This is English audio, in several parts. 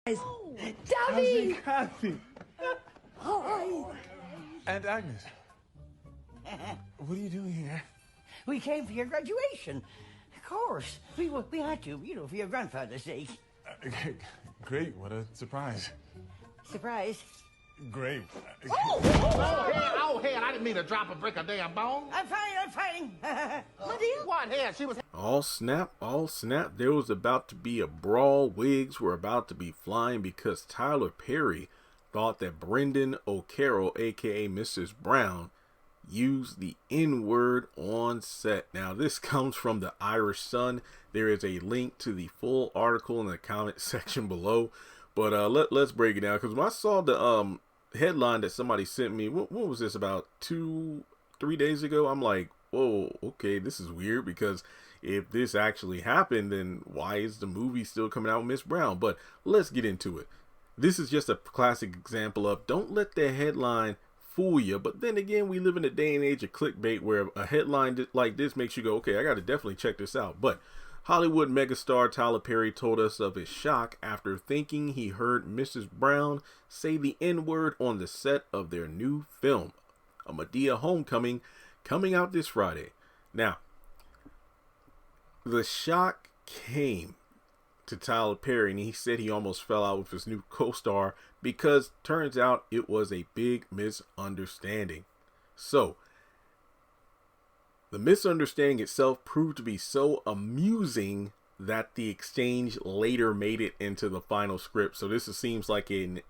Daddy! Kathy! Hi! And Agnes. What are you doing here? We came for your graduation. Of course. We had to, for your grandfather's sake. Great, what a surprise. Surprise. Great. Oh, hell, I didn't mean to drop a brick of damn bone. I'm fine. Madea? What, hell, she was... All snap. There was about to be a brawl. Wigs were about to be flying because Tyler Perry thought that Brendan O'Carroll, aka Mrs. Brown, used the N-word on set. Now, this comes from the Irish Sun. There is a link to the full article in the comment section below. But let's break it down, because when I saw the headline that somebody sent me, what was this, about 2-3 days ago? I'm like, whoa, okay, this is weird, because if this actually happened, then why is the movie still coming out with Miss Brown? But let's get into it. This is just a classic example of don't let the headline fool you. But then again, we live in a day and age of clickbait where a headline like this makes you go, okay, I got to definitely check this out. But Hollywood megastar Tyler Perry told us of his shock after thinking he heard Mrs. Brown say the N-word on the set of their new film, A Madea Homecoming, coming out this Friday. Now, the shock came to Tyler Perry, and he said he almost fell out with his new co-star because turns out it was a big misunderstanding. So, the misunderstanding itself proved to be so amusing that the exchange later made it into the final script. So this seems like an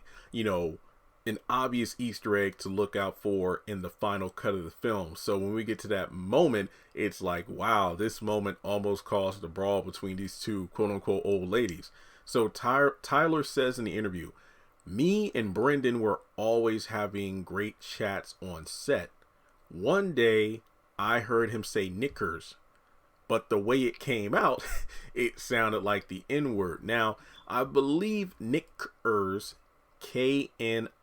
obvious Easter egg to look out for in the final cut of the film. So when we get to that moment, it's like, wow, this moment almost caused a brawl between these two quote unquote old ladies. So Tyler says in the interview, me and Brendan were always having great chats on set. One day I heard him say knickers, but the way it came out, it sounded like the N-word. Now, I believe knickers, K-N-I-C-K-E-R-S,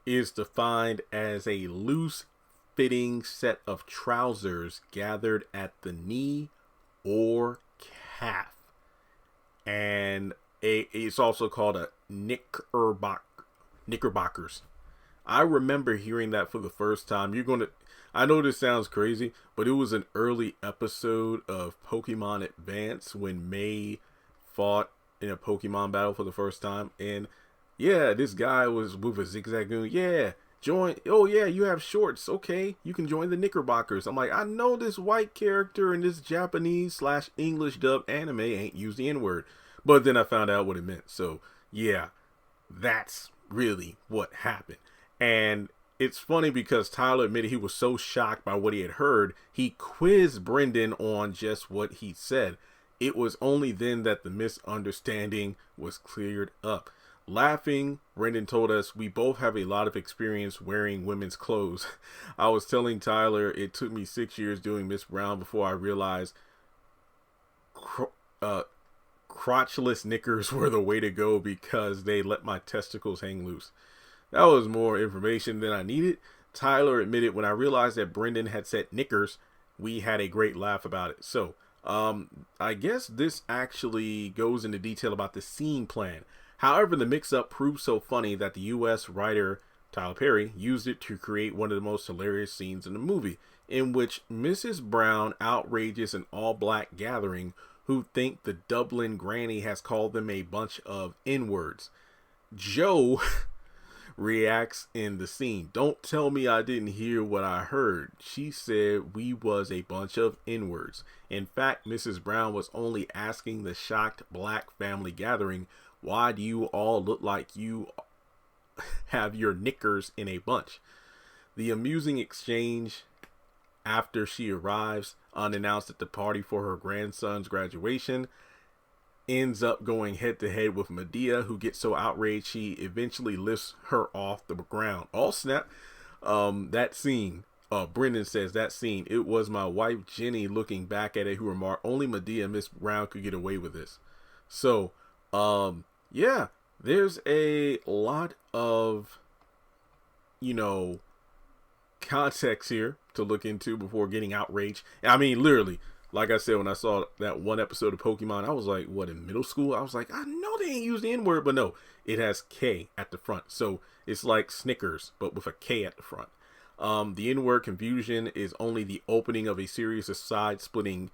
is defined as a loose-fitting set of trousers gathered at the knee or calf. And it's also called a knickerbockers. I remember hearing that for the first time. I know this sounds crazy, but it was an early episode of Pokemon Advance when May fought in a Pokemon battle for the first time. And yeah, this guy was with a Zigzagoon. Yeah, join. Oh yeah, you have shorts. Okay, you can join the Knickerbockers. I'm like, I know this white character in this Japanese/English dubbed anime ain't used the N-word. But then I found out what it meant. So yeah, that's really what happened. And it's funny because Tyler admitted he was so shocked by what he had heard, he quizzed Brendan on just what he said. It was only then that the misunderstanding was cleared up. Laughing, Brendan told us, we both have a lot of experience wearing women's clothes. I was telling Tyler it took me 6 years doing Miss Brown before I realized crotchless knickers were the way to go because they let my testicles hang loose. That was more information than I needed. Tyler admitted when I realized that Brendan had said knickers, we had a great laugh about it. So, I guess this actually goes into detail about the scene plan. However, the mix-up proved so funny that the U.S. writer Tyler Perry used it to create one of the most hilarious scenes in the movie, in which Mrs. Brown outrages an all-black gathering who think the Dublin granny has called them a bunch of N-words. Joe reacts in the scene. Don't tell me I didn't hear what I heard. She said we was a bunch of N-words. In fact, Mrs. Brown was only asking the shocked black family gathering, why do you all look like you have your knickers in a bunch? The amusing exchange after she arrives unannounced at the party for her grandson's graduation ends up going head to head with Madea, who gets so outraged she eventually lifts her off the ground. All snap. That scene, Brendan says that scene, it was my wife Jenny looking back at it who remarked, only Madea and Miss Brown could get away with this. So, yeah, there's a lot of, context here to look into before getting outraged. I mean, literally, like I said, when I saw that one episode of Pokemon, I was like, what, in middle school? I was like, I know they ain't used the N-word, but no, it has K at the front. So it's like Snickers, but with a K at the front. The N-word confusion is only the opening of a series of side-splitting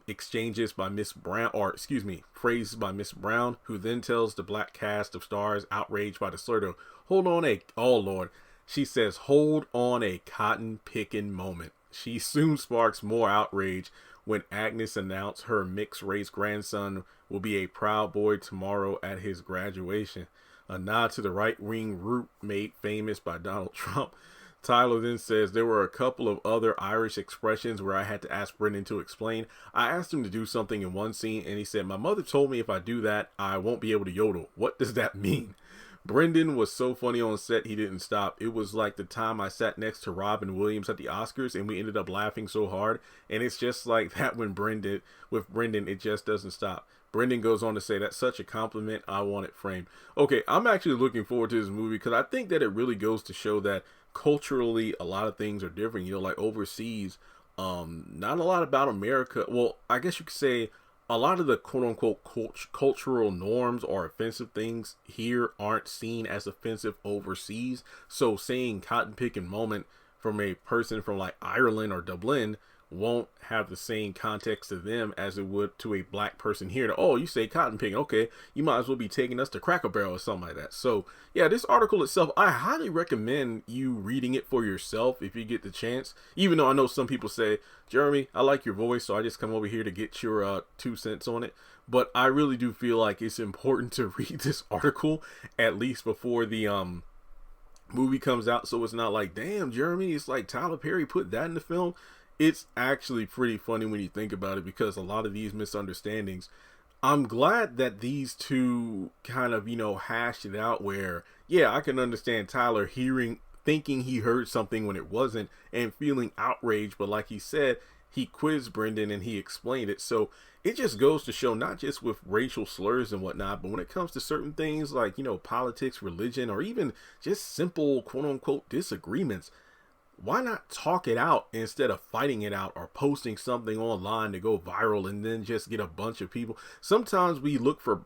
exchanges by Miss Brown, or excuse me, phrases by Miss Brown, who then tells the black cast of stars outraged by the slur to hold on a, oh Lord, she says, hold on a cotton picking moment. She soon sparks more outrage when Agnes announced her mixed race grandson will be a proud boy tomorrow at his graduation. A nod to the right-wing root made famous by Donald Trump. Tyler then says, there were a couple of other Irish expressions where I had to ask Brendan to explain. I asked him to do something in one scene and he said, my mother told me if I do that, I won't be able to yodel. What does that mean? Brendan was so funny on set, he didn't stop. It was like the time I sat next to Robin Williams at the Oscars and we ended up laughing so hard. And it's just like that with Brendan, it just doesn't stop. Brendan goes on to say, that's such a compliment. I want it framed. Okay, I'm actually looking forward to this movie because I think that it really goes to show that culturally a lot of things are different. You know, like overseas, not a lot about America. Well, I guess you could say a lot of the quote-unquote cultural norms or offensive things here aren't seen as offensive overseas. So saying cotton picking moment from a person from like Ireland or Dublin won't have the same context to them as it would to a black person here. Oh, you say cotton picking, okay, you might as well be taking us to Cracker Barrel or something like that. So yeah, this article itself, I highly recommend you reading it for yourself if you get the chance. Even though I know some people say, Jeremy, I like your voice, so I just come over here to get your 2 cents on it. But I really do feel like it's important to read this article at least before the movie comes out, so it's not like, damn, Jeremy, it's like Tyler Perry put that in the film. It's actually pretty funny when you think about it, because a lot of these misunderstandings, I'm glad that these two kind of, you know, hashed it out where, yeah, I can understand Tyler thinking he heard something when it wasn't and feeling outraged. But like he said, he quizzed Brendan and he explained it. So it just goes to show, not just with racial slurs and whatnot, but when it comes to certain things like, you know, politics, religion, or even just simple quote unquote disagreements, why not talk it out instead of fighting it out or posting something online to go viral and then just get a bunch of people? Sometimes we look for,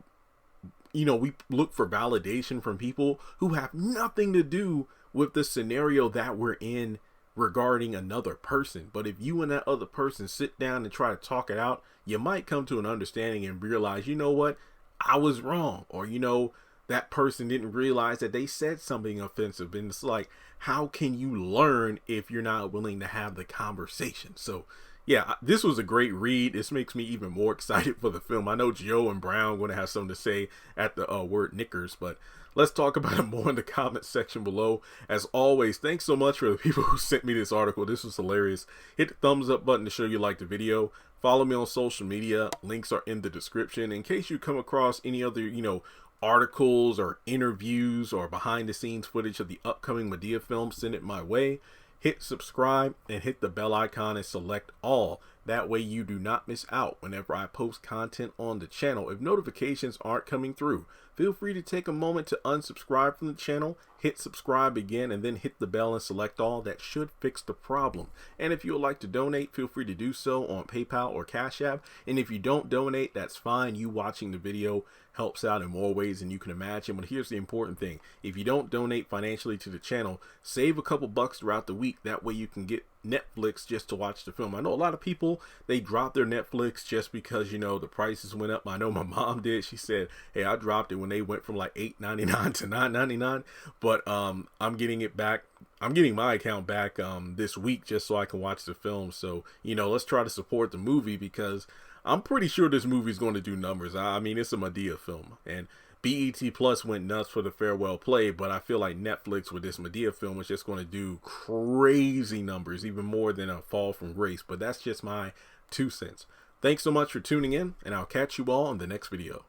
you know, we look for validation from people who have nothing to do with the scenario that we're in regarding another person. But if you and that other person sit down and try to talk it out, you might come to an understanding and realize, you know what, I was wrong. Or, you know, that person didn't realize that they said something offensive. And it's like, how can you learn if you're not willing to have the conversation? So yeah, this was a great read. This makes me even more excited for the film. I know Joe and Brown are going to have something to say at the word knickers, but let's talk about it more in the comment section below. As always, thanks so much for the people who sent me this article. This was hilarious. Hit the thumbs up button to show you like the video. Follow me on social media. Links are in the description. In case you come across any other, you know, articles or interviews or behind the scenes footage of the upcoming Madea film, send it my way. Hit subscribe and hit the bell icon and select all. That way you do not miss out whenever I post content on the channel. If notifications aren't coming through, feel free to take a moment to unsubscribe from the channel, hit subscribe again, and then hit the bell and select all. That should fix the problem. And if you would like to donate, feel free to do so on PayPal or Cash App. And if you don't donate, that's fine. You watching the video helps out in more ways than you can imagine. But here's the important thing. If you don't donate financially to the channel, save a couple bucks throughout the week. That way you can get Netflix just to watch the film. I know a lot of people, they drop their Netflix just because, you know, the prices went up. I know my mom did. She said, hey, I dropped it when they went from like $8.99 to $9.99. But I'm getting it back. I'm getting my account back this week just so I can watch the film. So, you know, let's try to support the movie, because I'm pretty sure this movie is going to do numbers. I mean, it's a Madea film, and BET Plus went nuts for the farewell play, but I feel like Netflix with this Madea film is just going to do crazy numbers, even more than a Fall from Grace. But that's just my 2 cents. Thanks so much for tuning in, and I'll catch you all in the next video.